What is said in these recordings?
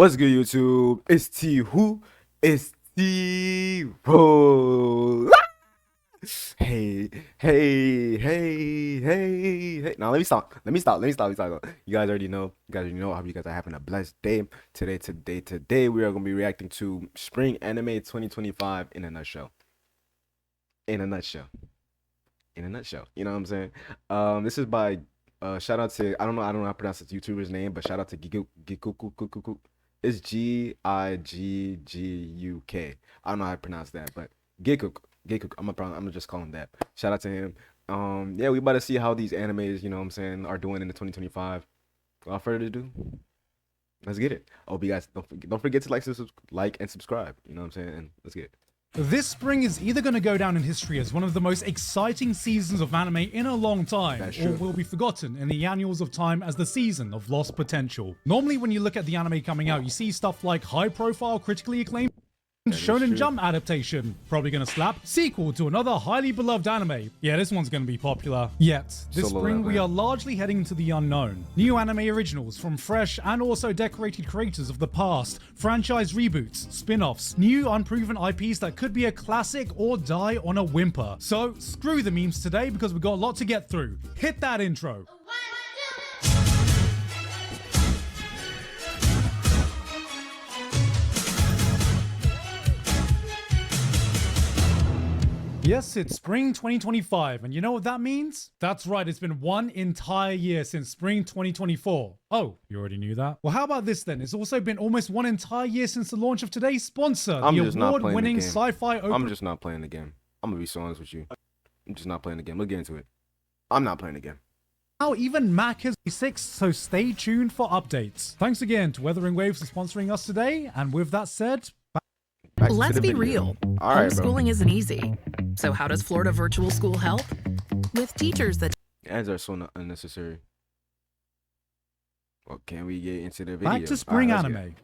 What's good, YouTube? It's T Who? It's T Who. Hey. Now let me stop. You guys already know. I hope you guys are having a blessed day. Today we are gonna be reacting to Spring Anime 2025 in a nutshell. In a nutshell. You know what I'm saying? This is by shout out to I don't know how to pronounce this YouTuber's name, but shout out to Gikuku. It's Gigguk. I don't know how to pronounce that, but Gikuk. I'm gonna just call him that. Shout out to him. Yeah, we about to see how these animes, you know what I'm saying, are doing in the 2025. Without further ado, let's get it. I hope you guys don't forget to like and subscribe. You know what I'm saying? And let's get it. This spring is either going to go down in history as one of the most exciting seasons of anime in a long time, or will be forgotten in the annals of time as the season of lost potential. Normally when you look at the anime coming out, you see stuff like high-profile, critically acclaimed Shonen Jump adaptation, probably gonna slap, sequel to another highly beloved anime. Yeah, this one's gonna be popular. Yet, this spring we are largely heading into the unknown. New anime originals from fresh and also decorated creators of the past, franchise reboots, spin-offs, new unproven IPs that could be a classic or die on a whimper. So, screw the memes today because we've got a lot to get through. Hit that intro. Yes, it's spring 2025, and you know what that means? That's right, it's been one entire year since spring 2024. Oh, you already knew that? Well, how about this then? It's also been almost one entire year since the launch of today's sponsor, the award-winning sci-fi open... I'm just not playing the game. I'm gonna be so honest with you. I'm just not playing the game. Let's get into it. I'm not playing the game. Now even Mac has 6, so stay tuned for updates. Thanks again to Weathering Waves for sponsoring us today, and with that said... Let's be real. Homeschooling isn't easy. So how does Florida Virtual School help? With teachers that... Ads are so unnecessary. Well, can we get into the video? Back to spring anime.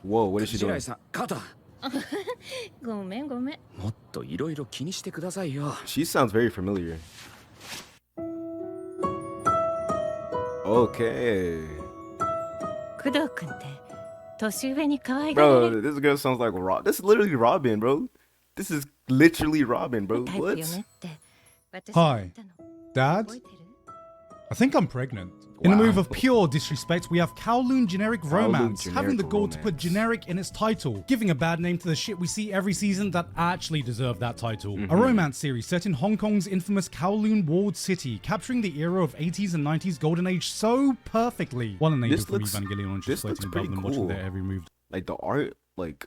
Whoa, what is she doing? ごめんごめん。もっといろいろ気にしてくださいよ。 She sounds very familiar. Okay. 工藤君って年上に可愛がられる Bro, this girl sounds like Rob. This is literally Robin, bro. This is literally Robin, bro. タイプ What? よねって私 Hi. が言ったの Dad? 覚えてる I think I'm pregnant. In a move of pure disrespect, we have Kowloon Generic Romance, having the goal to put generic in its title, giving a bad name to the shit we see every season that actually deserve that title. A romance series set in Hong Kong's infamous Kowloon walled city, capturing the era of 80s and 90s golden age so perfectly. While an angel from Evangelion just floating above them, watching their every move. Like the art, like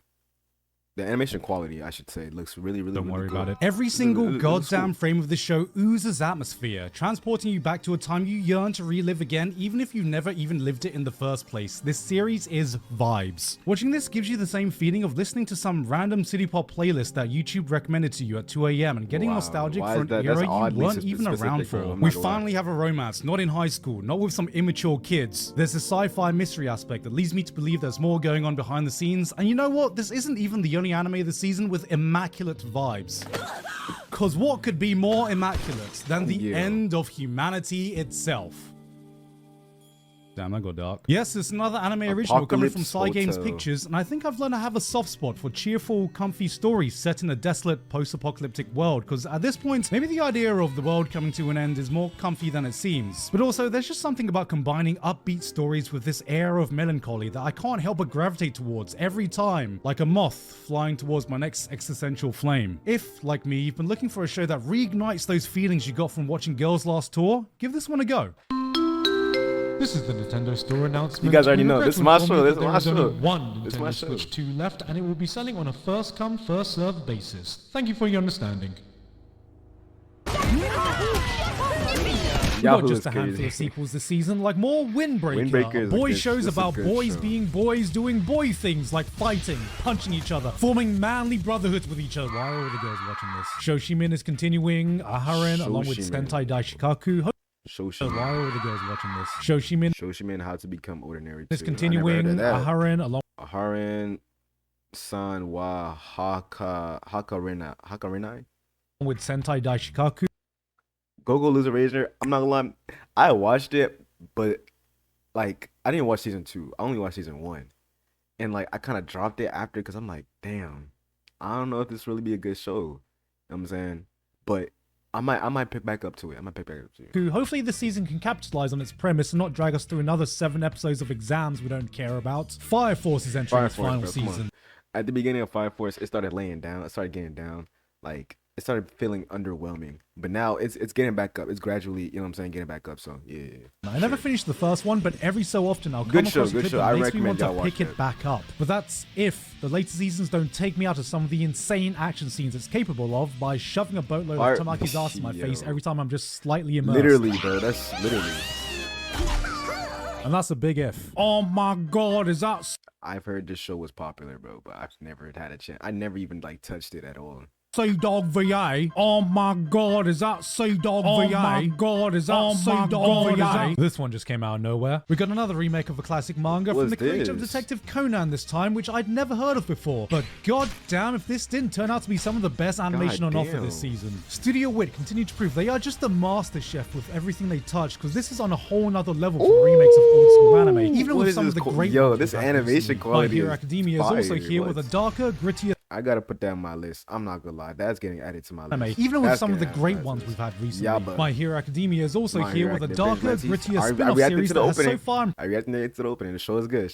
the animation quality, I should say, looks really Don't worry good. about it. Every single goddamn frame of the show oozes atmosphere, transporting you back to a time you yearn to relive again, even if you never even lived it in the first place. This series is vibes. Watching this gives you the same feeling of listening to some random city pop playlist that YouTube recommended to you at 2 a.m. and getting nostalgic for an era you weren't even around for. We finally have a romance, not in high school, not with some immature kids. There's a sci-fi mystery aspect that leads me to believe there's more going on behind the scenes, and you know what? This isn't even the only anime this season with immaculate vibes. Cause what could be more immaculate than the end of humanity itself? Damn, that got dark. Yes, it's another anime original coming from Cygames Pictures, and I think I've learned to have a soft spot for cheerful, comfy stories set in a desolate, post-apocalyptic world, because at this point, maybe the idea of the world coming to an end is more comfy than it seems. But also, there's just something about combining upbeat stories with this air of melancholy that I can't help but gravitate towards every time, like a moth flying towards my next existential flame. If, like me, you've been looking for a show that reignites those feelings you got from watching Girls' Last Tour, give this one a go. This is the Nintendo Store announcement. You guys already know. This is my show. This is my show. There is only one This is my Nintendo show. Switch 2 left, and it will be selling on a first-come, first-served basis. Thank you for your understanding. Not just a handful of sequels this season, like more Windbreaker, boy shows about boys being boys doing boy things like fighting, punching each other, forming manly brotherhoods with each other. Why are all the girls watching this? Shoshimin is continuing, Aharen along with Sentai Daishikaku. Shoshimin. Why are all the girls watching this? Shoshimin How to Become Ordinary is continuing, Aharen along San wa Hakarenai with Sentai Daishikaku. Go Loser Razor. I'm not gonna lie, I watched it, but like I didn't watch season 2. I only watched season 1, and like I kind of dropped it after because I'm like, damn, I don't know if this really be a good show. You know what I'm saying? But I might pick back up to it. Who hopefully this season can capitalize on its premise and not drag us through another 7 episodes of exams we don't care about. Fire Force is entering its final season. At the beginning of Fire Force, it started laying down. It started getting down. Like, it started feeling underwhelming. But now it's getting back up. It's gradually, you know what I'm saying, getting back up. So, yeah. I never finished the first one, but every so often I'll come across a clip that makes me want to pick it back up. But that's if the later seasons don't take me out of some of the insane action scenes it's capable of by shoving a boatload of Tamaki's ass in my face every time I'm just slightly immersed. Literally, bro. That's literally. And that's a big if. Oh my god, is that... I've heard this show was popular, bro, but I've never had a chance. I never even, like, touched it at all. Sea Dog VA. Oh my god, is that Sea Dog VA? Oh my god, is that Sea Dog VA? This one just came out of nowhere. We got another remake of a classic manga from the creator of Detective Conan this time, which I'd never heard of before. But god damn if this didn't turn out to be some of the best animation on offer this season. Studio Wit continue to prove they are just the master chef with everything they touch, because this is on a whole nother level for remakes of old school anime. Even with some of the great this animation quality. My Hero Academia is also here with a darker, grittier... I gotta put that on my list. I'm not gonna lie. That's getting added to my list. Even with some of the great ones we've had recently. My Hero Academia is also here with a darker, grittier spin-off series that has so far... I reacted to the opening. The show is good.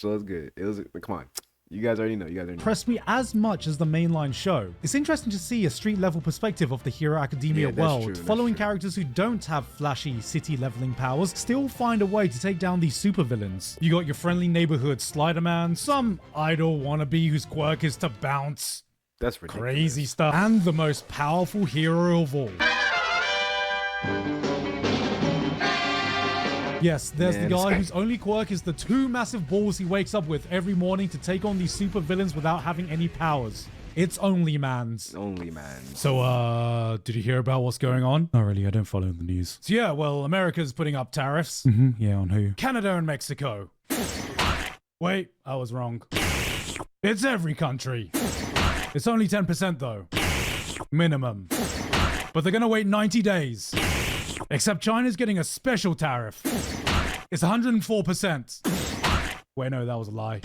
It was... Come on. You guys already know. Impressed me as much as the mainline show. It's interesting to see a street-level perspective of the Hero Academia world, following characters who don't have flashy city-leveling powers still find a way to take down these supervillains. You got your friendly neighborhood Slider-Man, some idol wannabe whose quirk is to bounce. That's ridiculous. Crazy stuff. And the most powerful hero of all. Yes, there's the guy whose only quirk is the 2 massive balls he wakes up with every morning to take on these super villains without having any powers. It's Only Man's. So, did you hear about what's going on? Not really, I don't follow the news. So yeah, well, America's putting up tariffs. Yeah, on who? Canada and Mexico. Wait, I was wrong. It's every country. It's only 10% though. Minimum. But they're gonna wait 90 days. Except China's getting a special tariff. It's 104%. Wait, no, that was a lie.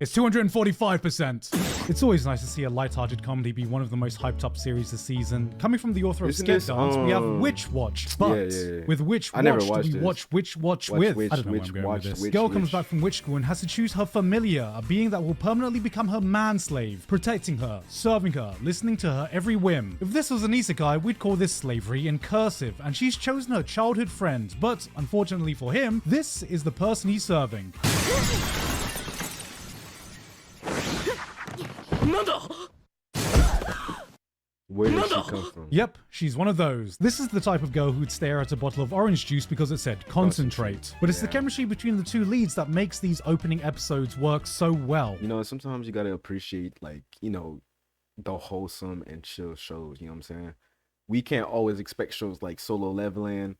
It's 245%. It's always nice to see a light-hearted comedy be one of the most hyped up series this season. Coming from the author of Skip Dance, we have Witch Watch. But with Witch Watch, do we watch Witch Watch with? I don't know where I'm going with this. Girl comes back from witch school and has to choose her familiar, a being that will permanently become her manslave, protecting her, serving her, listening to her every whim. If this was an isekai, we'd call this slavery in cursive, and she's chosen her childhood friend. But unfortunately for him, this is the person he's serving. Where did she come from? Yep, she's one of those. This is the type of girl who'd stare at a bottle of orange juice because it said concentrate. But it's the chemistry between the 2 leads that makes these opening episodes work so well. You know, sometimes you gotta appreciate, like, you know, the wholesome and chill shows, you know what I'm saying? We can't always expect shows like Solo Leveling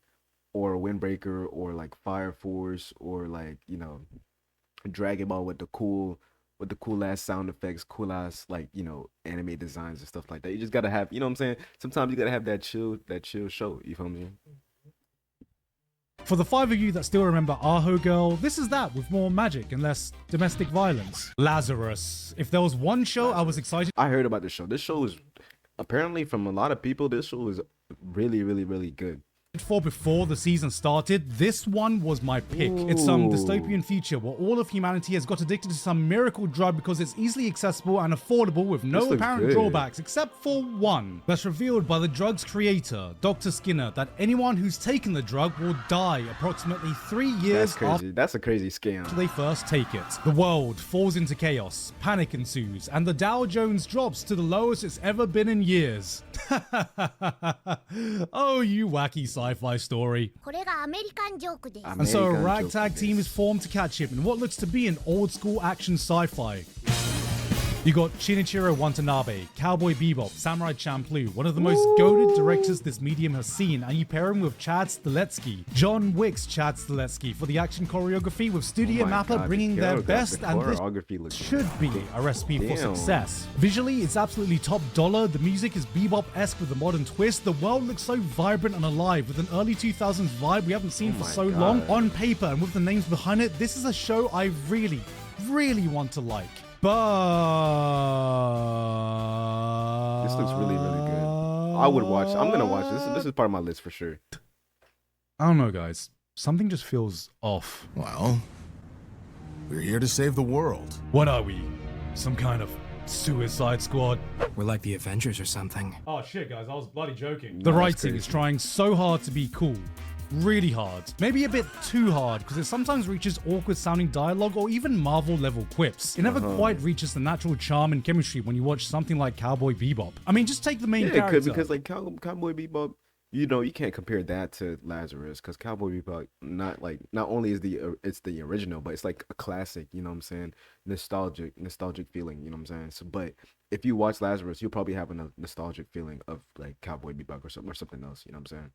or Windbreaker or like Fire Force or like, you know, Dragon Ball with the cool ass sound effects, cool ass, like, you know, anime designs and stuff like that. You just gotta have, you know what I'm saying? Sometimes you gotta have that chill show. You feel me? For the 5 of you that still remember Aho Girl, this is that with more magic and less domestic violence. Lazarus. If there was one show I was excited. I heard about this show. This show is apparently, from a lot of people, this show is really, really, really good. For before the season started, this one was my pick. It's some dystopian future where all of humanity has got addicted to some miracle drug because it's easily accessible and affordable with no apparent drawbacks except for one. That's revealed by the drug's creator, Dr. Skinner, that anyone who's taken the drug will die approximately 3 years after. That's a crazy scam. They first take it. The world falls into chaos, panic ensues, and the Dow Jones drops to the lowest it's ever been in years. Oh, you wacky sci-fi story. And so a ragtag team is formed to catch him in what looks to be an old school action sci-fi. You got Shinichiro Watanabe, Cowboy Bebop, Samurai Champloo, one of the most goated directors this medium has seen, and you pair him with Chad Stahelski, John Wick's Chad Stahelski for the action choreography, with Studio Mappa bringing their best, and this should be a recipe for success. Visually, it's absolutely top dollar. The music is bebop-esque with a modern twist. The world looks so vibrant and alive with an early 2000s vibe we haven't seen for so long. On paper and with the names behind it, this is a show I really, really want to like. But this looks really, really good. I would watch. I'm gonna watch this. This is part of my list for sure. I don't know, guys. Something just feels off. Well, we're here to save the world. What are we? Some kind of Suicide Squad? We're like the Avengers or something. Oh shit, guys, I was bloody joking. The writing is trying so hard to be cool. Really hard. Maybe a bit too hard, because it sometimes reaches awkward sounding dialogue or even Marvel level quips. It never quite reaches the natural charm and chemistry when you watch something like Cowboy Bebop. I mean, just take the main character. It could, because like Cowboy Bebop, you know, you can't compare that to Lazarus, because Cowboy Bebop not only is it's the original, but it's like a classic, you know what I'm saying? Nostalgic feeling, you know what I'm saying? So, but if you watch Lazarus, you'll probably have a nostalgic feeling of like Cowboy Bebop or something else, you know what I'm saying?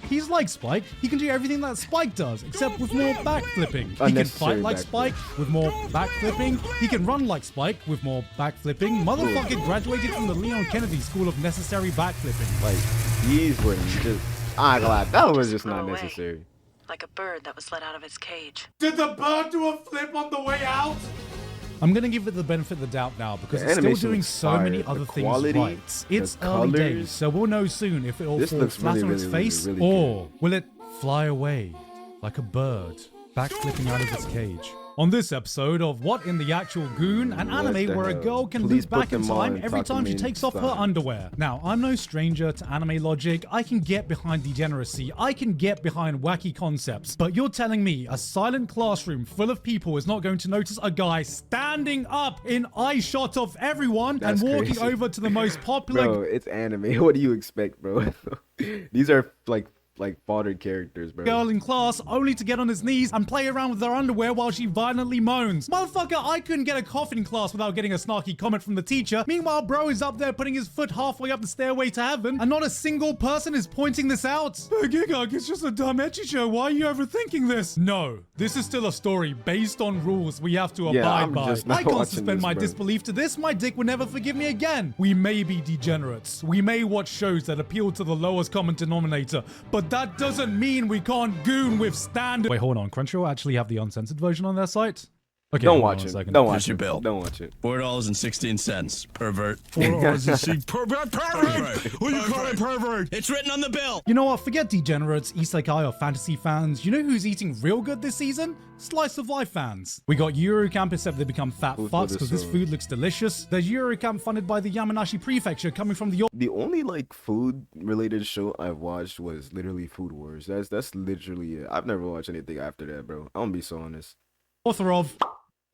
He's like Spike. He can do everything that Spike does, except with more backflipping. He can fight like Spike with more backflipping. He can run like Spike with more backflipping. Motherfucker graduated from the Leon Kennedy School of Necessary Backflipping. Like, these were just... I ain't gonna lie, that was just not necessary. Like a bird that was let out of its cage. Did the bird do a flip on the way out? I'm gonna give it the benefit of the doubt now, because it's still doing so many other things right. It's early days, so we'll know soon if it'll fall flat on its face, or will it fly away like a bird, backflipping out of its cage. On this episode of What in the Actual Goon, an anime where a girl can loop back in time every time she takes off her underwear. Now, I'm no stranger to anime logic. I can get behind degeneracy. I can get behind wacky concepts. But you're telling me a silent classroom full of people is not going to notice a guy standing up in eye shot of everyone and walking over to the most popular... Bro, it's anime. What do you expect, bro? These are like fodder characters, bro. Girl in class only to get on his knees and play around with her underwear while she violently moans. Motherfucker, I couldn't get a coffin in class without getting a snarky comment from the teacher. Meanwhile, bro is up there putting his foot halfway up the stairway to heaven, and not a single person is pointing this out. Gigok, it's just a dumb ecchi show. Why are you overthinking this? No, this is still a story based on rules we have to abide by. I can't suspend my disbelief to this. My dick would never forgive me again. We may be degenerates. We may watch shows that appeal to the lowest common denominator, but that doesn't mean we can't goon with standard. Wait, hold on. Crunchyroll actually have the uncensored version on their site? Okay, don't watch it. Don't watch your bill. Don't watch it. $4.16. Pervert. Pervert! Who you calling pervert? It's written on the bill. You know what? Forget degenerates, isekai, or fantasy fans. You know who's eating real good this season? Slice of Life fans. We got Eurocamp, except they become fat fucks because this food looks delicious. There's Eurocamp funded by the Yamanashi Prefecture, coming from the only like food related show I've watched was literally Food Wars. That's literally it. I've never watched anything after that, bro. I'm gonna be so honest. Author of...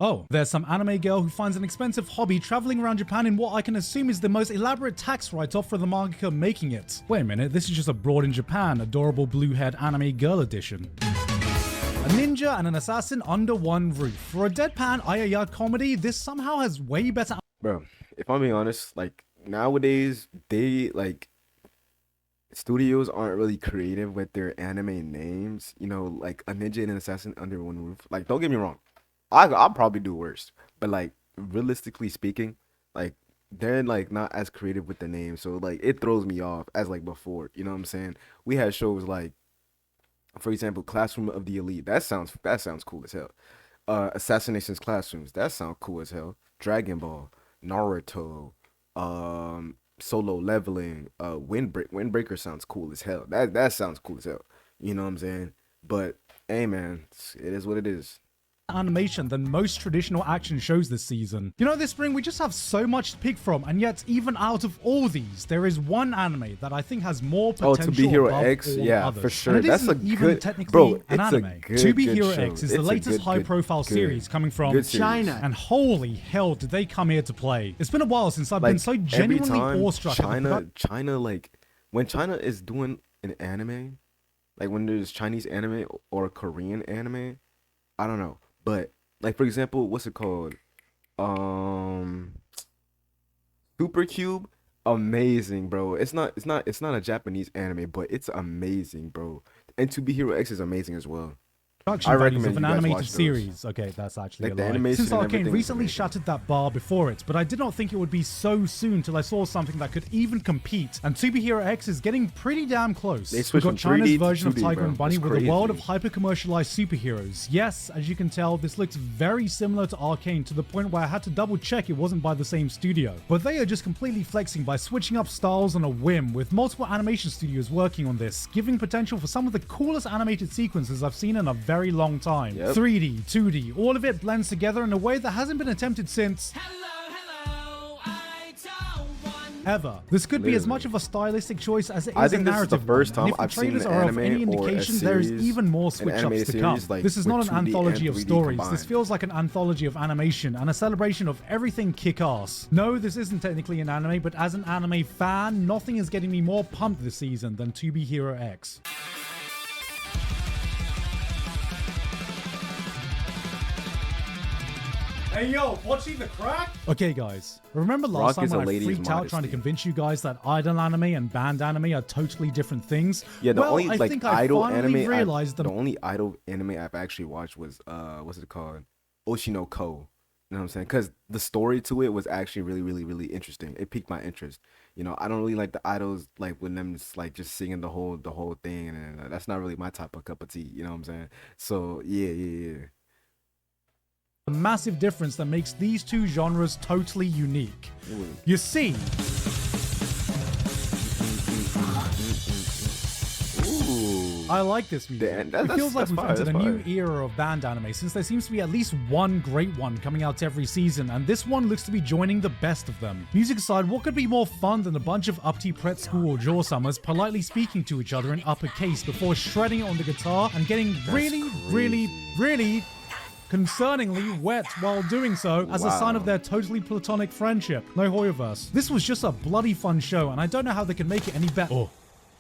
Oh, there's some anime girl who finds an expensive hobby traveling around Japan in what I can assume is the most elaborate tax write-off for the mangaka making it. Wait a minute, this is just Abroad in Japan, adorable blue-haired anime girl edition. A ninja and an assassin under one roof. For a deadpan ayaya comedy, this somehow has way better... Bro, if I'm being honest, like, nowadays, studios aren't really creative with their anime names. You know, like, a ninja and an assassin under one roof. Like, don't get me wrong. I'll probably do worse, but like realistically speaking, like they're like not as creative with the name, so like it throws me off as like before. You know what I'm saying? We had shows like, for example, Classroom of the Elite. That sounds cool as hell. Assassinations Classrooms. That sounds cool as hell. Dragon Ball, Naruto, Solo Leveling, Windbreaker sounds cool as hell. That sounds cool as hell. You know what I'm saying? But hey, man, it is what it is. Animation than most traditional action shows this season. You know, this spring we just have so much to pick from, and yet even out of all these, there is one anime that I think has more potential. Oh, To Be Hero X, yeah, others. for sure. And That's a even good, technically bro. an anime. To Be Hero show. X is the latest high-profile series coming from China, and holy hell, did they come here to play? It's been a while since I've been so genuinely awestruck. China, like when China is doing an anime, like when there's Chinese anime or Korean anime, I don't know, but. Like, for example, what's it called? Super Cube, amazing, bro. It's not a Japanese anime, but it's amazing, bro. And To Be Hero X is amazing as well. Production I values of recommend an you guys animated watch those. series. Okay, that's actually Like, a the lie. animation Since and Arcane everything is recently amazing. shattered that bar before it, but I did not think it would be so soon till I saw something that could even compete. And To Be Hero X is getting pretty damn close. They We've switched got from China's 3D to version of 2D, Tiger bro. and Bunny That's with a world of crazy. hyper-commercialized superheroes. Yes, as you can tell, this looks very similar to Arcane to the point where I had to double check it wasn't by the same studio. But they are just completely flexing by switching up styles on a whim, with multiple animation studios working on this, giving potential for some of the coolest animated sequences I've seen in a very long time. Yep. 3D, 2D, all of it blends together in a way that hasn't been attempted since ever. This could be as much of a stylistic choice as it I is a think this is the narrative first one. And time if the I've seen trailers an are of any anime or a indication, there is series, even more an switch-ups animated to come. series, like, This is with not an 2D anthology and of 3D stories. This combined. feels like an anthology of animation and a celebration of everything kick-ass. No, this isn't technically an anime, but as an anime fan, nothing is getting me more pumped this season than To Be Hero X. Hey yo, watching the crack? Okay guys, remember last Rock is time a when I lady's freaked out trying to modesty. convince you guys that idol anime and band anime are totally different things? Yeah, the well, only I like think I idol finally anime realized the only idol anime I've actually watched was what's it called? Oshino Ko. You know what I'm saying? Because the story to it was actually really, really, really interesting. It piqued my interest. You know, I don't really like the idols like when them just, like just singing the whole thing, and that's not really my type of cup of tea. You know what I'm saying? So yeah. a massive difference that makes these two genres totally unique. You see, I like this music. It feels like we've entered a new era of band anime, since there seems to be at least one great one coming out every season, and this one looks to be joining the best of them. Music aside, what could be more fun than a bunch of uppity pret school or jaw summers politely speaking to each other in uppercase before shredding it on the guitar and getting really concerningly wet while doing so as a sign of their totally platonic friendship. No Hoyoverse. This was just a bloody fun show, and I don't know how they can make it any better.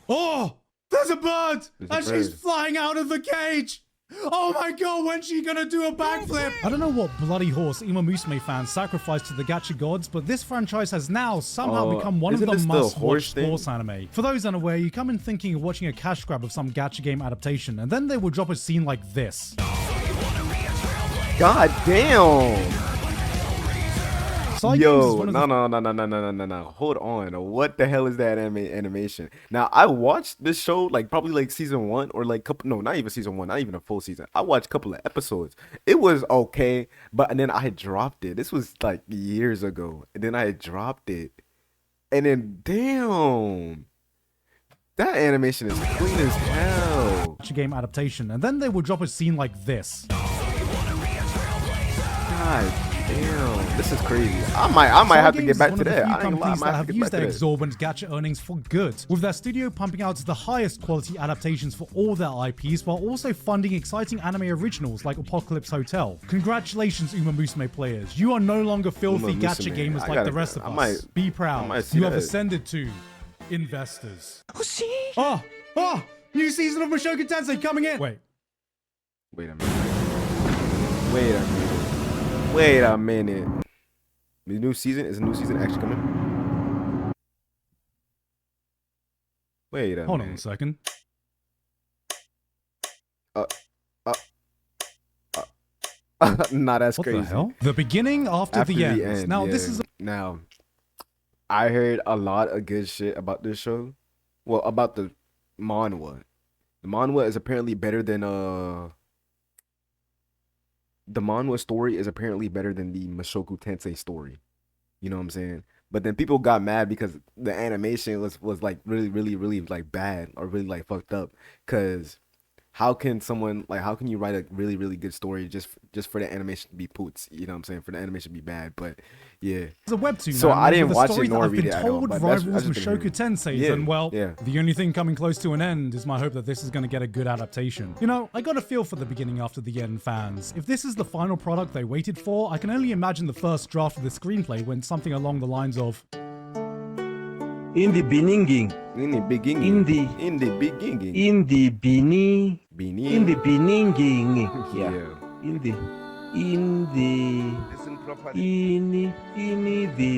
Oh! There's a bird! And she's flying out of the cage! Oh my god, when's she gonna do a backflip? I don't know what bloody horse Uma Musume fans sacrificed to the gacha gods, but this franchise has now somehow become one of the must-watch sports anime. For those unaware, you come in thinking of watching a cash grab of some gacha game adaptation, and then they will drop a scene like this. God damn! Side Games is Yo, one of the no. Hold on. What the hell is that animation? Now, I watched this show like probably like season 1 or like not even season 1, not even a full season. I watched a couple of episodes. It was okay, and then I had dropped it. This was like years ago. And then I had dropped it. And then, damn. That animation is clean as hell. gacha game adaptation, and then they will drop a scene like this. God damn, this is crazy. I might have to get back to that. I ain't gonna lie, I that might have have to get used back their to that. exorbitant gacha earnings for good, with their studio pumping out the highest quality adaptations for all their IPs while also funding exciting anime originals like Apocalypse Hotel. Congratulations, Uma Musume players. You are no longer filthy Uma gacha Musume. gamers I like gotta- the rest of I us. might- Be I proud. might see You have that. ascended to investors. Oh! New season of Mushoku Tensei coming in! Wait. Wait a minute. The new season is a new season actually coming? Wait a Hold on a minute. second. Nah, that's What crazy. the hell? The beginning after the end. Now, yeah. this is Now, I heard a lot of good shit about this show. Well, about the manhwa. The manhwa is apparently better than the manhwa story is apparently better than the Mushoku Tensei story. You know what I'm saying? But then people got mad because the animation was like really like bad or really like fucked up. Cause how can you write a really good story just for the animation to be poots? You know what I'm saying? For the animation to be bad. But yeah. It's a webtoon. So man, I didn't with a watch story it that nor I've read been it at all, told but that's- rivals I just didn't Mushoku hear Tensei, Yeah, and well, yeah. the only thing coming close to an end is my hope that this is going to get a good adaptation. You know, I got a feel for the beginning after the end fans. If this is the final product they waited for, I can only imagine the first draft of the screenplay went something along the lines of, In the beginning, In the beginning. In the- In the beginning. in the beginning, Beginning. in the beginning, Yeah. in the in the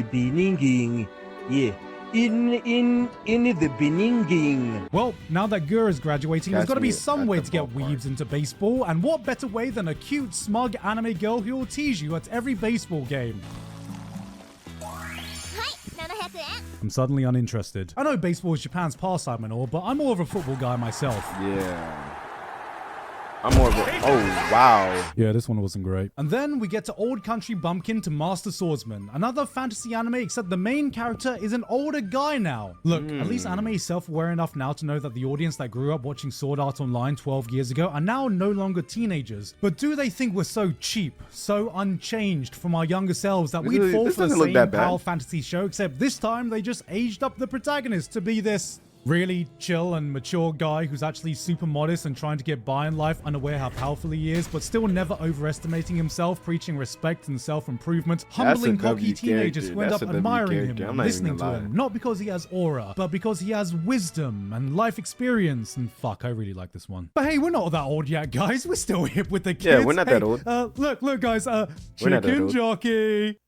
beginning. Yeah. In the beginning. Well, now that Gura's graduating, there's got to be some way to get ballpark. weebs into baseball, and what better way than a cute, smug anime girl who will tease you at every baseball game? I'm suddenly uninterested. I know baseball is Japan's pastime and all, but I'm more of a football guy myself. Yeah. I'm more of a... Oh, wow. Yeah, this one wasn't great. And then we get to Old Country Bumpkin to Master Swordsman. Another fantasy anime, except the main character is an older guy now. Look, at least anime is self-aware enough now to know that the audience that grew up watching Sword Art Online 12 years ago are now no longer teenagers. But do they think we're so cheap, so unchanged from our younger selves that we'd fall for the same Power Fantasy show, except this time they just aged up the protagonist to be this really chill and mature guy who's actually super modest and trying to get by in life, unaware how powerful he is, but still never overestimating himself, preaching respect and self-improvement, humbling cocky teenagers who end up admiring him and listening to him, not because he has aura, but because he has wisdom and life experience. And fuck, I really like this one. But hey, we're not that old yet, guys. We're still hip with the kids. Yeah, we're not that old. Look, guys, not that chicken old. jockey.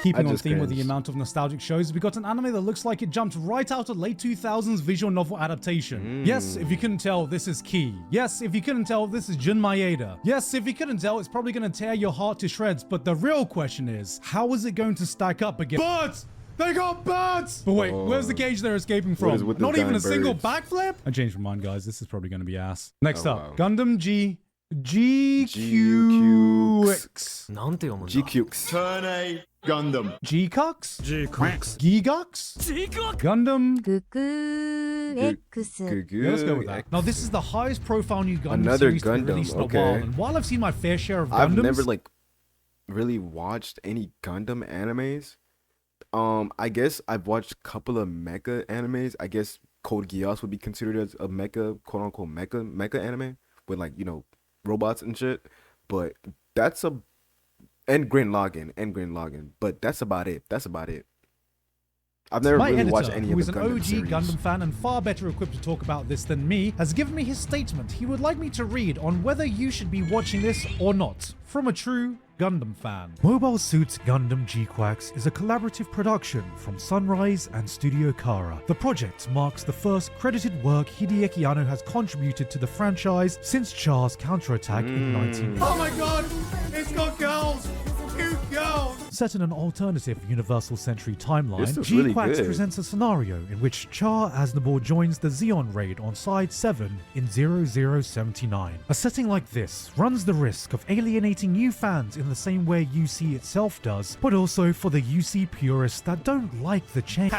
Keeping on theme with the cringed. amount of nostalgic shows, we got an anime that looks like it jumped right out of late 2000s visual novel adaptation. Yes, if you couldn't tell, this is Key. Yes, if you couldn't tell, this is Jun Maeda. Yes, if you couldn't tell, it's probably going to tear your heart to shreds. But the real question is, how is it going to stack up against birds? They got birds! But wait, where's the cage they're escaping What is from? with this Not guy even a and single birds? backflip? I changed my mind, guys. This is probably going to be ass. Next up, wow. Gundam GQX. GQX. Turn A Gundam. G-Cux? G-Cux. Gigux? Gundam? Yeah, let's go with that. X. Now, this is the highest profile new Gundam Another series to be Gundam, released in a okay. while. And while I've seen my fair share of Gundams, I've never like really watched any Gundam animes. I guess I've watched a couple of mecha animes. I guess Code Geass would be considered as a mecha, quote unquote mecha anime with like, you know, robots and shit. But that's and Gurren Lagann. But that's about it. I've never my really editor, watched any who of is the an Gundam OG series. Gundam fan and far better equipped to talk about this than me, has given me his statement he would like me to read on whether you should be watching this or not, from a true Gundam fan. Mobile Suit Gundam GQuax is a collaborative production from Sunrise and Studio Kara. The project marks the first credited work Hideaki Anno has contributed to the franchise since Char's counterattack in 19... Oh my god! It's got girls! Cute girls! Set in an alternative Universal Century timeline, This looks really GQuax good. presents a scenario in which Char Aznavour joins the Xeon raid on Side 7 in 0079. A setting like this runs the risk of alienating new fans in the same way UC itself does, but also for the UC purists that don't like the change.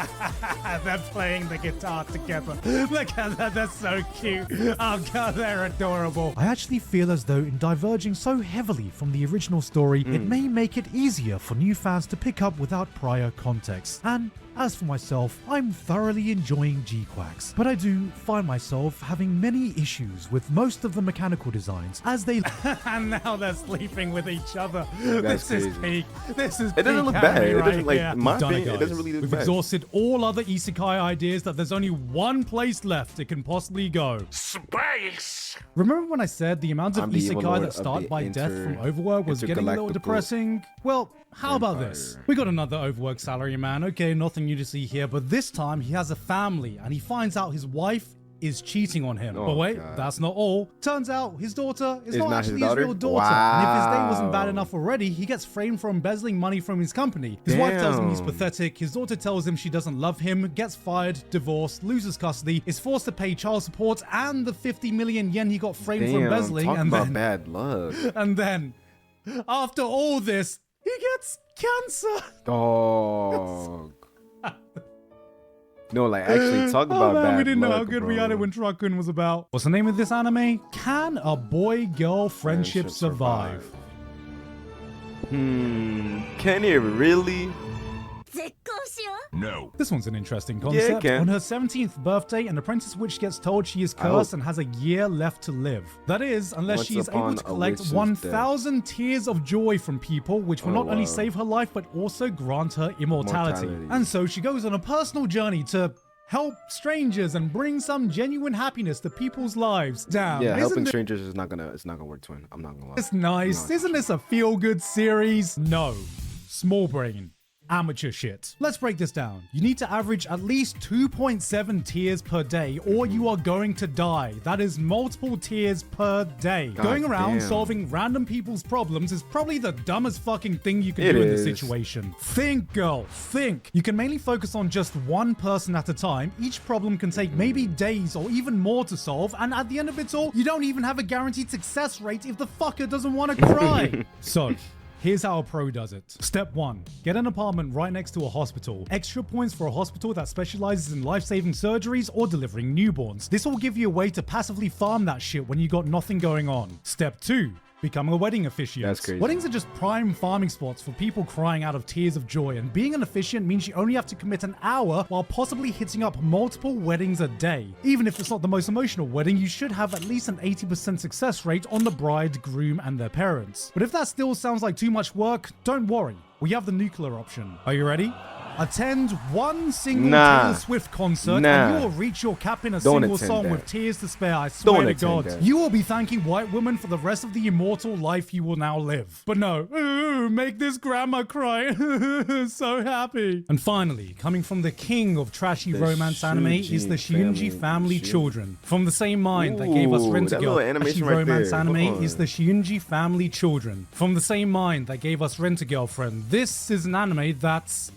They're playing the guitar together. Look at that, that's so cute. Oh god, they're adorable. I actually feel as though in diverging so heavily from the original story, it may make it easier for new fans to pick up without prior context. And as for myself, I'm thoroughly enjoying GQuax, but I do find myself having many issues with most of the mechanical designs as they and now they're sleeping with each other. That's this is crazy. peak. This is It doesn't peak look bad. anime It doesn't, right like, here. in my We've done opinion, it doesn't really look We've bad. exhausted all other isekai ideas that there's only one place left it can possibly go. Space. Remember when I said the amount of I'm the evil isekai lord that of start the by death from Overwork was getting a little intergalactical depressing? Well, how about this? empire. We got another Overwork salaryman. Okay, nothing new to see here, but this time he has a family and he finds out his wife is cheating on him. Oh, But wait, God. that's not all. Turns out his daughter is not not his actually his daughter? real daughter. And if his day wasn't bad Wow. enough already, he gets framed for embezzling money from his company. His wife tells him he's Damn. pathetic. His daughter tells him she doesn't love him, gets fired, divorced, loses custody, is forced to pay child support and the 50 million yen he got framed for Damn, embezzling. talk And about then, bad luck. and then, after all this, he gets cancer. Dog. No, like actually talk Oh about man, bad we didn't know how luck, good bro. we had it when Truck-kun was about. What's the name of this anime? Can a boy-girl friendship survive? Can it really? No. This one's an interesting concept. can. On her 17th birthday, an apprentice witch gets told she is I hope- cursed and has a year left to live. That is, unless Once she is able upon to a collect witch's 1,000 tears of joy from people, which will Oh, not only wow. save her life, but also grant her immortality. Immortality. And so she goes on a personal journey to help strangers and bring some genuine happiness to people's lives. Damn. Yeah, isn't helping it- strangers is not gonna work, twin. I'm not gonna lie. It's nice. No. Isn't this a feel-good series? No. Small brain. Amateur shit. Let's break this down. You need to average at least 2.7 tears per day or you are going to die. That is multiple tears per day. God Going around damn. solving random people's problems is probably the dumbest fucking thing you can It do in this is. situation. Think, girl, think. You can mainly focus on just one person at a time. Each problem can take maybe days or even more to solve, and at the end of it all, you don't even have a guaranteed success rate if the fucker doesn't want to cry. So, here's how a pro does it. Step 1. Get an apartment right next to a hospital. Extra points for a hospital that specializes in life-saving surgeries or delivering newborns. This will give you a way to passively farm that shit when you got nothing going on. Step 2. Become a wedding officiant. That's crazy. Weddings are just prime farming spots for people crying out of tears of joy, and being an officiant means you only have to commit an hour while possibly hitting up multiple weddings a day. Even if it's not the most emotional wedding, you should have at least an 80% success rate on the bride, groom, and their parents. But if that still sounds like too much work, don't worry. We have the nuclear option. Are you ready? Attend one single Taylor Swift concert and you will reach your cap in a single song that. with tears to spare. I swear to God. that. You will be thanking white women for the rest of the immortal life you will now live. But no, ooh, make this grandma cry. So happy. And finally, coming from the king of trashy The romance anime is the Shiunji family children. From the same mind that gave us Ooh, Rent a that Girl, little animation trashy right romance there. anime Hold is on. the Shiunji family children. From the same mind that gave us Rent a Girlfriend, this is an anime that's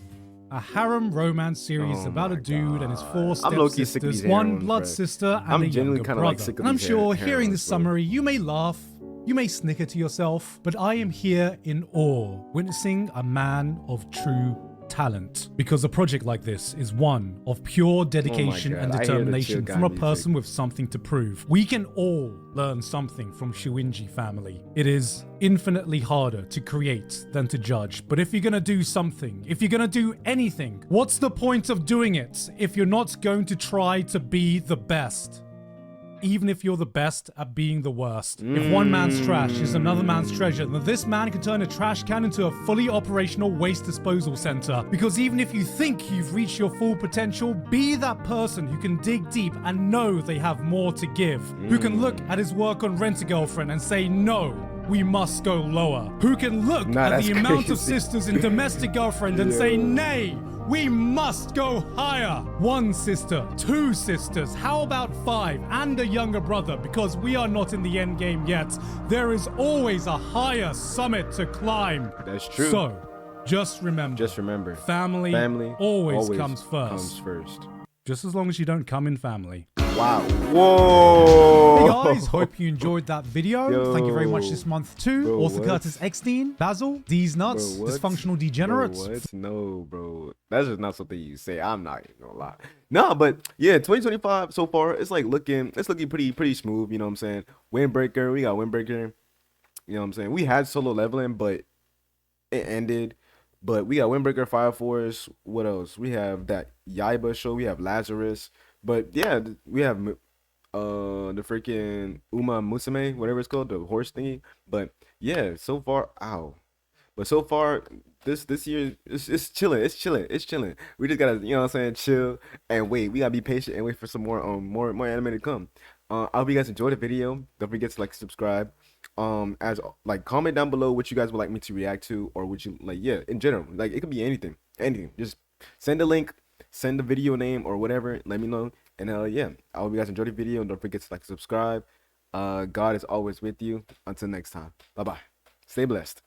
a harem romance series Oh about a my dude and his God. 4 I'm low-key sick of stepsisters, these one heroines, blood bro. sister, and I'm a genuinely younger kinda, brother. like, sick of and I'm these sure heroines, hearing this bro. summary, you may laugh, you may snicker to yourself, but I am here in awe, witnessing a man of true talent. Because a project like this is one of pure dedication God, and I hear the determination chill from guy a music. person with something to prove. We can all learn something from Shuinji family. It is infinitely harder to create than to judge. But if you're gonna do something, if you're gonna do anything, what's the point of doing it if you're not going to try to be the best? Even if you're the best at being the worst. If one man's trash is another man's treasure, then this man can turn a trash can into a fully operational waste disposal center. Because even if you think you've reached your full potential, be that person who can dig deep and know they have more to give. Who can look at his work on Rent a Girlfriend and say, no, we must go lower. Who can look at that's the amount of crazy. sisters in Domestic Girlfriend and say, nay, we must go higher. 1 sister, 2 sisters, how about 5 and a younger brother? Because we are not in the end game yet. There is always a higher summit to climb. That's true. So, just remember, family always comes first. Just as long as you don't come in family. Wow. Whoa. Hey guys, hope you enjoyed that video. Thank you very much this month too. Bro, Author what? Curtis Eckstein, Basil, D's Nuts, Bro, what? Dysfunctional Degenerates. Bro, what? No, bro. That's just not something you say. I'm not even gonna lie. No, but yeah, 2025 so far, it's looking pretty smooth, you know what I'm saying? Windbreaker, we got Windbreaker. You know what I'm saying? We had solo leveling, but it ended. But we got Windbreaker, Fire Force. What else? We have that Yaiba show. We have Lazarus. But yeah, we have the freaking Uma Musume, whatever it's called, the horse thingy. But yeah, so far, But so far, this year it's chilling. It's chilling. We just gotta, you know what I'm saying, chill and wait. We gotta be patient and wait for some more anime to come. I hope you guys enjoyed the video. Don't forget to subscribe. Comment down below what you guys would like me to react to, or would you in general, it could be anything. Just send a link, send the video name or whatever. Let me know. And I hope you guys enjoyed the video. And don't forget to subscribe. God is always with you. Until next time. Bye bye. Stay blessed.